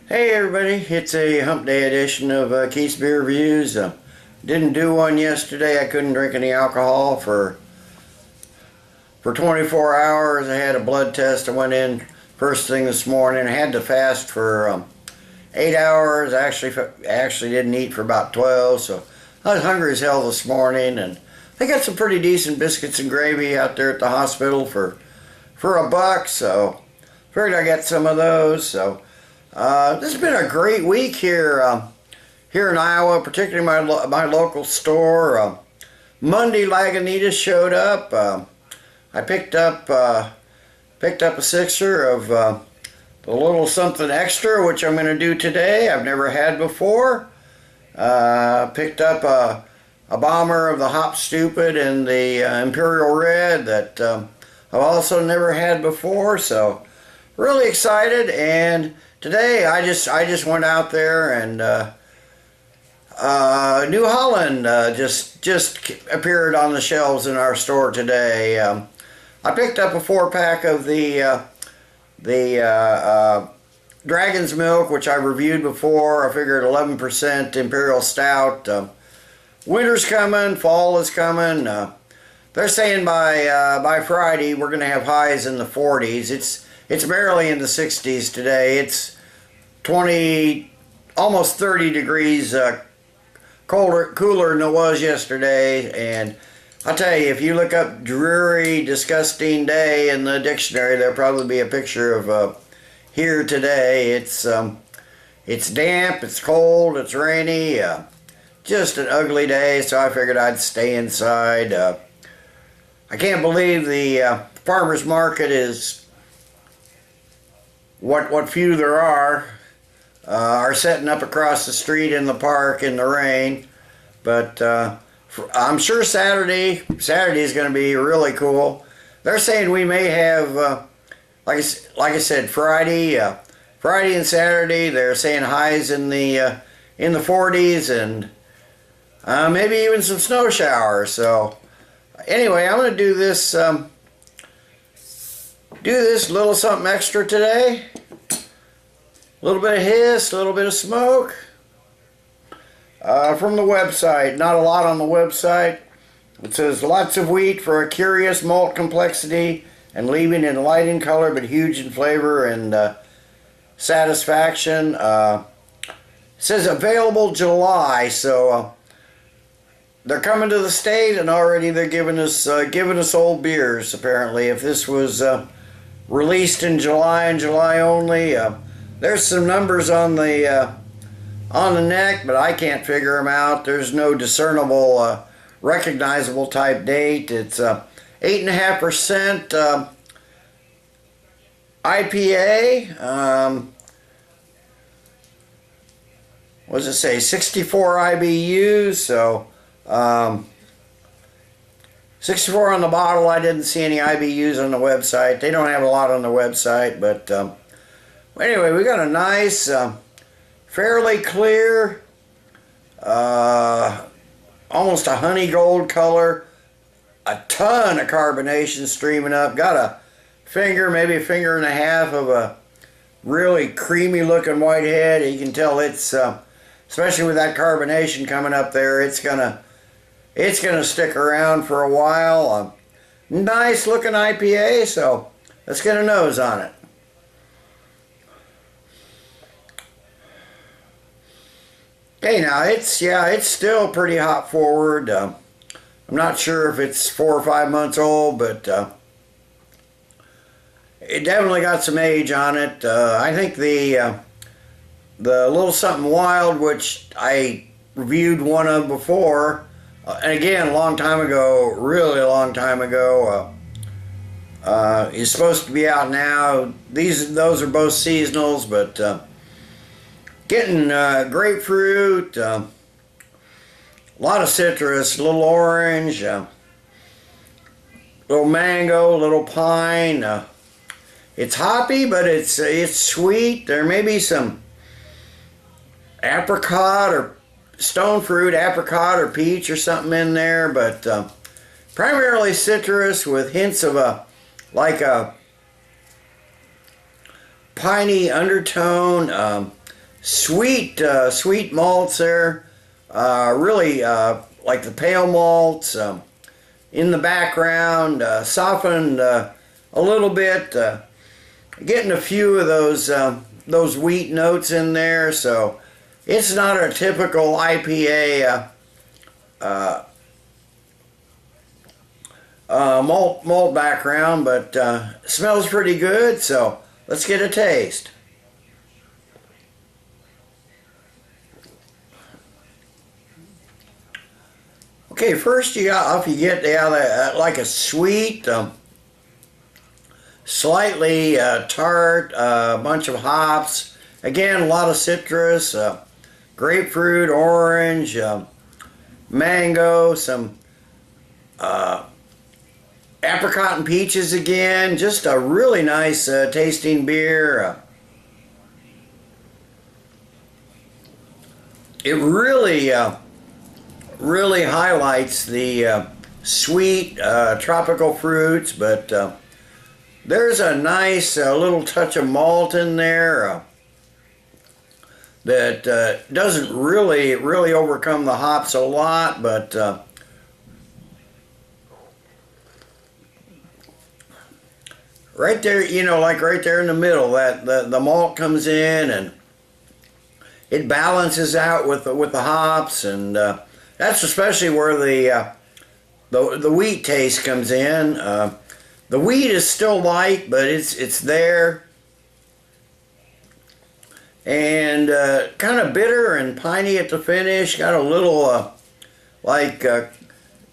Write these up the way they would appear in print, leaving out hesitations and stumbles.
Hey everybody, it's a hump day edition of Keith's Beer Reviews. Didn't do one yesterday. I couldn't drink any alcohol for 24 hours. I had a blood test. I went in first thing this morning. I had to fast for 8 hours. I actually didn't eat for about 12, so I was hungry as hell this morning. And they got some pretty decent biscuits and gravy out there at the hospital for $1, so figured I got some of those. So this has been a great week here in Iowa, particularly my local store. Monday, Lagunitas showed up. I picked up a sixer of the little something extra, which I'm going to do today. I've never had before. Picked up a bomber of the Hop Stupid and the Imperial Red that I've also never had before. So really excited. And today I just went out there and New Holland just appeared on the shelves in our store today. I picked up a 4-pack of the Dragon's Milk, which I reviewed before. I figured 11% Imperial Stout. Winter's coming, fall is coming. They're saying by Friday we're going to have highs in the 40s. It's barely in the 60s today. It's 20, almost 30 degrees cooler than it was yesterday. And I'll tell you, if you look up dreary, disgusting day in the dictionary, there'll probably be a picture of here today. It's damp, it's cold, it's rainy, just an ugly day, so I figured I'd stay inside. I can't believe the farmer's market is what few there are setting up across the street in the park in the rain. But I'm sure Saturday is going to be really cool. They're saying we may have, like I said, Friday and Saturday. They're saying highs in the 40s and maybe even some snow showers. So anyway, I'm going to do this little something extra today. A little bit of hiss, a little bit of smoke. From the website. Not a lot on the website. It says lots of wheat for a curious malt complexity and leaving in light in color but huge in flavor and satisfaction. It says available July, so they're coming to the state and already they're giving us old beers. Apparently, if this was released in July and July only, there's some numbers on the neck, but I can't figure them out. There's no discernible, recognizable type date. It's 8.5% IPA. What does it say? 64 IBUs. So 64 on the bottle. I didn't see any IBUs on the website. They don't have a lot on the website, but anyway, we got a nice, fairly clear, almost a honey gold color, a ton of carbonation streaming up. Got a finger, maybe a finger and a half of a really creamy looking white head. You can tell it's, especially with that carbonation coming up there, it's gonna stick around for a while. Nice looking IPA, so let's get a nose on it. Okay, now it's still pretty hop forward. I'm not sure if it's 4 or 5 months old, but it definitely got some age on it. I think the little something wild, which I reviewed one of before, and again a long time ago, really a long time ago, is supposed to be out now. Those are both seasonals, but getting grapefruit, a lot of citrus, a little orange, a little mango, a little pine. It's hoppy, but it's sweet. There may be some apricot or stone fruit, apricot or peach or something in there, but primarily citrus with hints of a piney undertone. sweet malts there. Really like the pale malts in the background, softened a little bit, getting a few of those wheat notes in there. So it's not a typical IPA malt background, but smells pretty good. So let's get a taste. Okay, first you get like a sweet, slightly tart, bunch of hops. Again, a lot of citrus, grapefruit, orange, mango, some apricot and peaches again. Just a really nice tasting beer. It really highlights the sweet tropical fruits, but there's a nice little touch of malt in there that doesn't really overcome the hops a lot, but right there, like right there in the middle, that the malt comes in and it balances out with the hops, and that's especially where the wheat taste comes in. The wheat is still light, but it's there, and kind of bitter and piney at the finish. Got a little like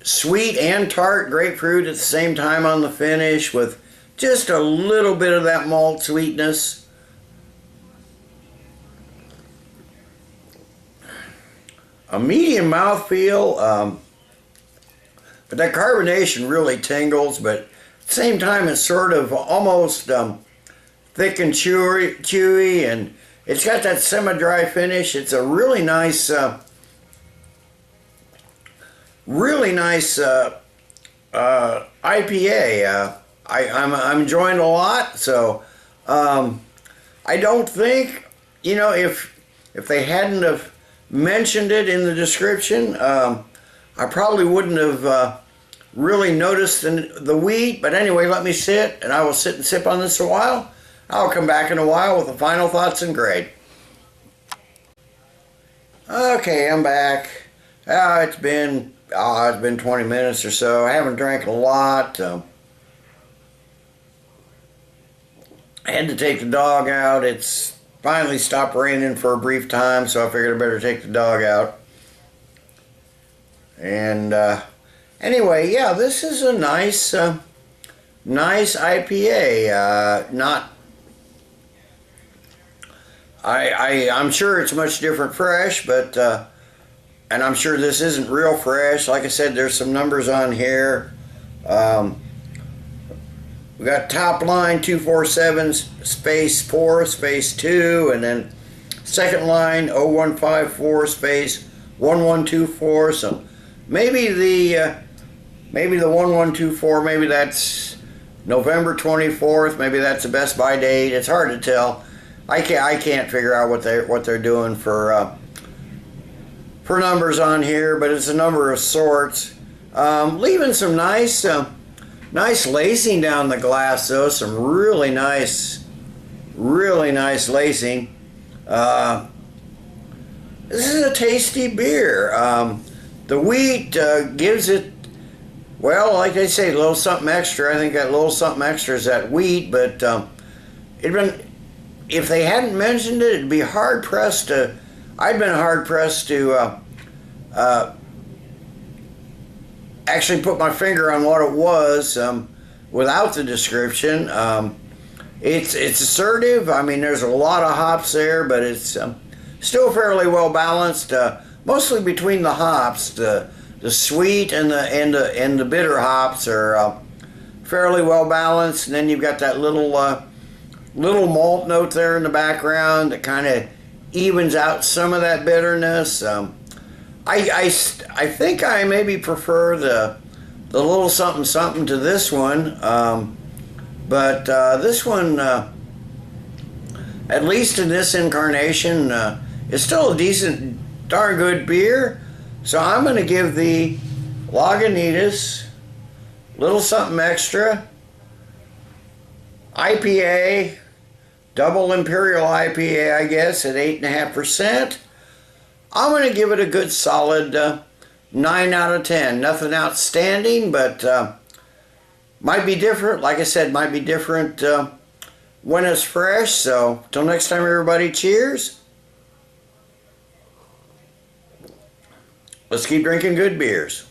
sweet and tart grapefruit at the same time on the finish, with just a little bit of that malt sweetness. A medium mouthfeel, but that carbonation really tingles, but at the same time it's sort of almost thick and chewy, and it's got that semi-dry finish. It's a really nice IPA. I'm enjoying it a lot. So I don't think, if they hadn't have mentioned it in the description, I probably wouldn't have really noticed the wheat. But anyway, let me sit, and I will sit and sip on this a while. I'll come back in a while with the final thoughts and grade. Okay, I'm back. It's been 20 minutes or so. I haven't drank a lot. I had to take the dog out. It's finally stopped raining for a brief time, so I figured I better take the dog out. And anyway, yeah, this is a nice IPA. I'm sure it's much different fresh, but and I'm sure this isn't real fresh. Like I said, there's some numbers on here. We got top line 247 space 4 space 2, and then second line 0154 space 1124. So maybe the 1124, maybe that's November 24th. Maybe that's the Best By date. It's hard to tell. I can't figure out what they're doing for numbers on here, but it's a number of sorts. Leaving some nice lacing down the glass, though. Some really nice lacing. This is a tasty beer. The wheat gives it, well, like they say, a little something extra. I think that little something extra is that wheat, but if they hadn't mentioned it, it'd be hard pressed to. I'd been hard pressed to actually put my finger on what it was without the description. It's assertive. I mean, there's a lot of hops there, but it's still fairly well balanced. Mostly between the hops, the sweet and the bitter hops are fairly well balanced, and then you've got that little malt note there in the background that kind of evens out some of that bitterness. I think I maybe prefer the little something to this one, but this one at least in this incarnation, it's still a decent, darn good beer. So I'm going to give the Lagunitas a little something extra. IPA, double imperial IPA, I guess, at 8.5%. I'm going to give it a good solid 9 out of 10. Nothing outstanding, but might be different. Like I said, might be different when it's fresh. So, till next time, everybody, cheers. Let's keep drinking good beers.